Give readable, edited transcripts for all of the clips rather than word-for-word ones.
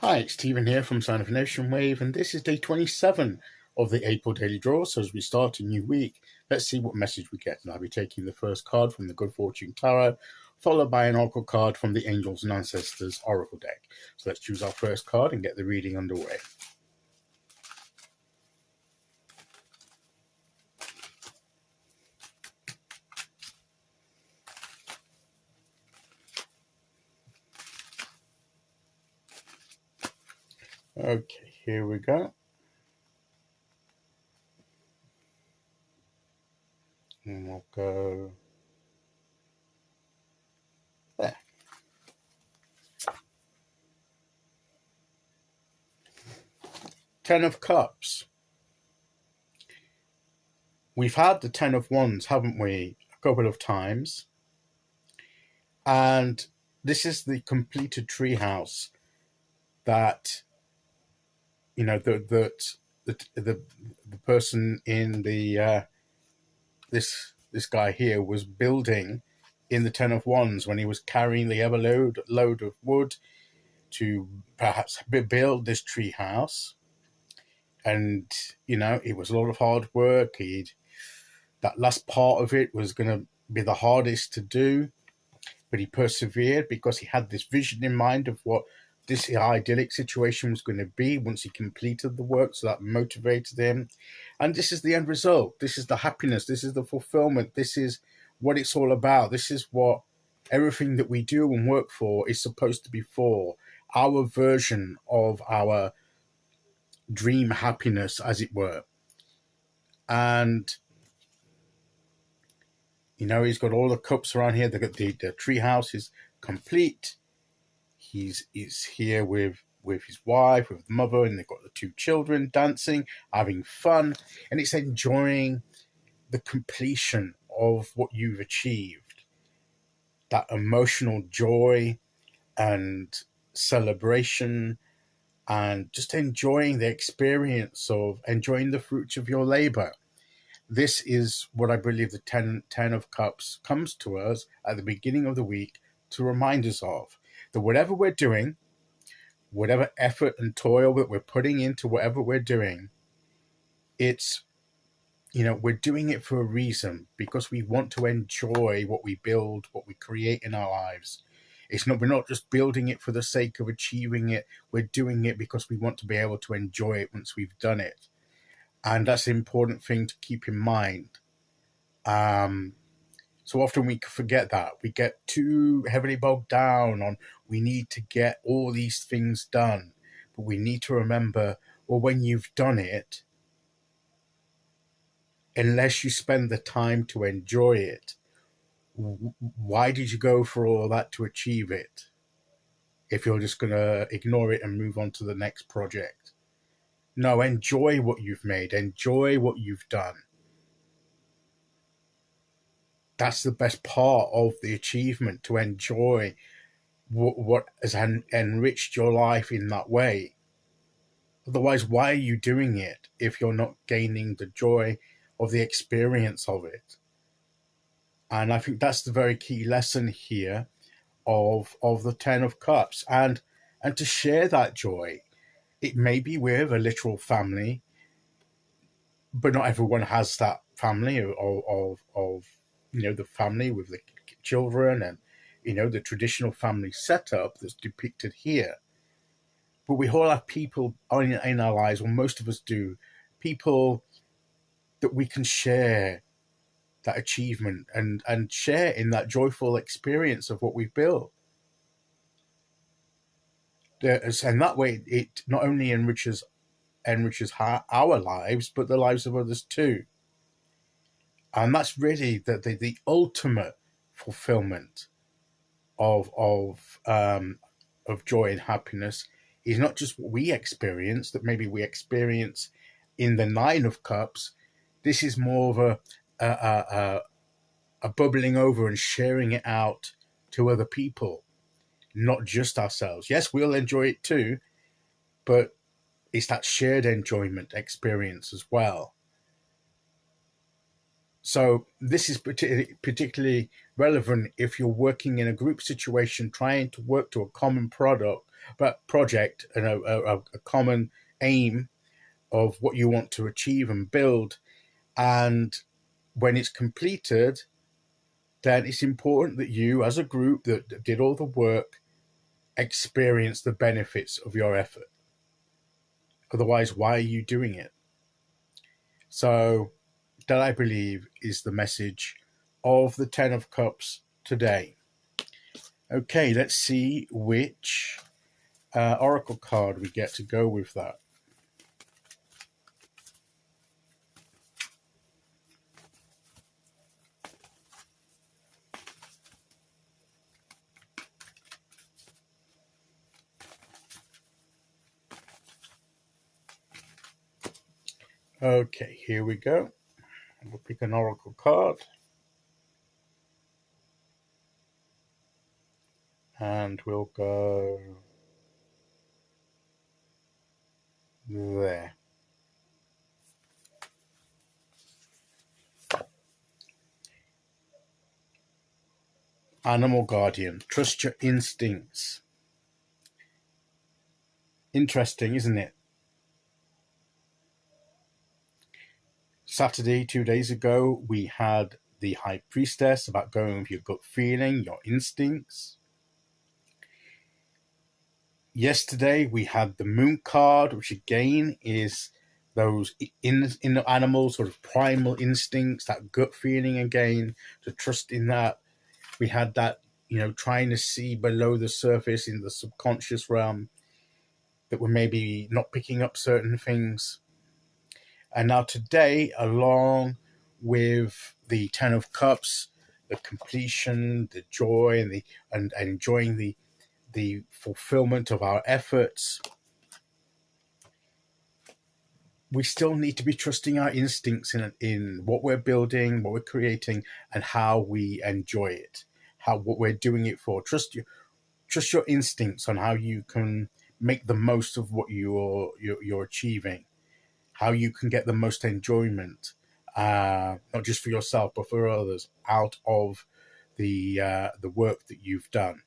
Hi, it's Stephen here from Sound of an Ocean Wave, and this is day 27 of the April Daily Draw. So as we start a new week, let's see what message we get. And I'll be taking the first card from the Good Fortune Tarot, followed by an Oracle card from the Angels and Ancestors Oracle deck. So let's choose our first card and get the reading underway. Okay, here we go. And we'll go there. Ten of Cups. We've had the Ten of Wands, haven't we, a couple of times. And this is the completed treehouse that, you know, the person in the this guy here was building in the Ten of Wands when he was carrying the load of wood to perhaps build this tree house. And, you know, it was a lot of hard work. That last part of it was going to be the hardest to do, but he persevered because he had this vision in mind of what this idyllic situation was going to be once he completed the work. So that motivated him. And this is the end result. This is the happiness. This is the fulfillment. This is what it's all about. This is what everything that we do and work for is supposed to be for. Our version of our dream happiness, as it were. And, you know, he's got all the cups around here. The tree house is complete. He's here with his wife, with the mother, and they've got the two children dancing, having fun, and it's enjoying the completion of what you've achieved. That emotional joy and celebration, and just enjoying the experience of enjoying the fruits of your labor. This is what I believe the Ten of Cups comes to us at the beginning of the week to remind us of. That whatever we're doing, whatever effort and toil that we're putting into whatever we're doing, it's, you know, we're doing it for a reason, because we want to enjoy what we build, what we create in our lives. We're not just building it for the sake of achieving it. We're doing it because we want to be able to enjoy it once we've done it. And that's an important thing to keep in mind. So often we forget that. We get too heavily bogged down on we need to get all these things done. But we need to remember, well, when you've done it, unless you spend the time to enjoy it, why did you go for all that to achieve it if you're just going to ignore it and move on to the next project? No, enjoy what you've made. Enjoy what you've done. That's the best part of the achievement, to enjoy what has enriched your life in that way. Otherwise, why are you doing it if you're not gaining the joy of the experience of it? And I think that's the very key lesson here of the Ten of Cups. And to share that joy, it may be with a literal family, but not everyone has that family of you know, the family with the children and, you know, the traditional family setup that's depicted here. But we all have people in our lives, or most of us do, people that we can share that achievement and share in that joyful experience of what we've built. And that way, it not only enriches our lives, but the lives of others too. And that's really the ultimate fulfillment of joy and happiness, is not just what we experience, that maybe we experience in the Nine of Cups. This is more of a bubbling over and sharing it out to other people, not just ourselves. Yes, we'll enjoy it too, but it's that shared enjoyment experience as well. So this is particularly relevant if you're working in a group situation, trying to work to a common product but project and a common aim of what you want to achieve and build. And when it's completed, then it's important that you, as a group that did all the work, experience the benefits of your effort. Otherwise, why are you doing it? So that, I believe, is the message of the Ten of Cups today. Okay, let's see which oracle card we get to go with that. Okay, here we go. We'll pick an oracle card. And we'll go there. Animal Guardian, trust your instincts. Interesting, isn't it? Saturday, 2 days ago, we had the High Priestess about going with your gut feeling, your instincts. Yesterday, we had the Moon card, which again is those in animals, sort of primal instincts, that gut feeling again, to trust in that. We had that, trying to see below the surface in the subconscious realm, that we're maybe not picking up certain things. And now today, along with the Ten of Cups, the completion, the joy, and enjoying the fulfillment of our efforts, we still need to be trusting our instincts in what we're building, what we're creating, and how we enjoy it, what we're doing it for. Trust your instincts on how you can make the most of what you're achieving, how you can get the most enjoyment, not just for yourself but for others, out of the work that you've done.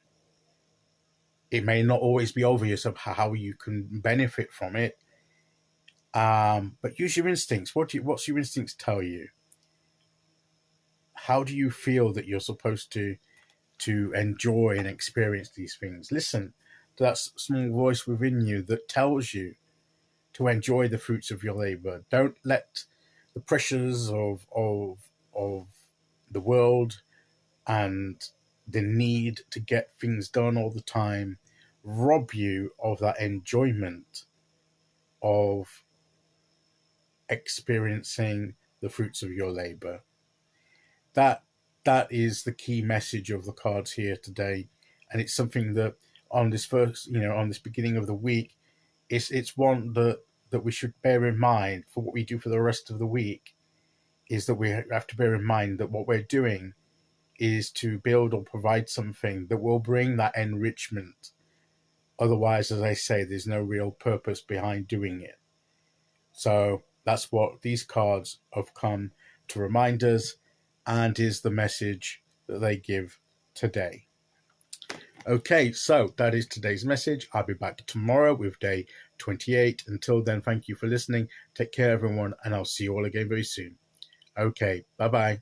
It may not always be obvious of how you can benefit from it, but use your instincts. What's your instincts tell you? How do you feel that you're supposed to enjoy and experience these things? Listen to that small voice within you that tells you to enjoy the fruits of your labor. Don't let the pressures of the world and the need to get things done all the time rob you of that enjoyment of experiencing the fruits of your labor. That is the key message of the cards here today, and it's something that on this beginning of the week, it's one that we should bear in mind for what we do for the rest of the week. Is that we have to bear in mind that what we're doing is to build or provide something that will bring that enrichment. Otherwise, as I say, there's no real purpose behind doing it. So that's what these cards have come to remind us, and is the message that they give today. Okay, so that is today's message. I'll be back tomorrow with day 28. Until then, thank you for listening. Take care, everyone, and I'll see you all again very soon. Okay, bye-bye.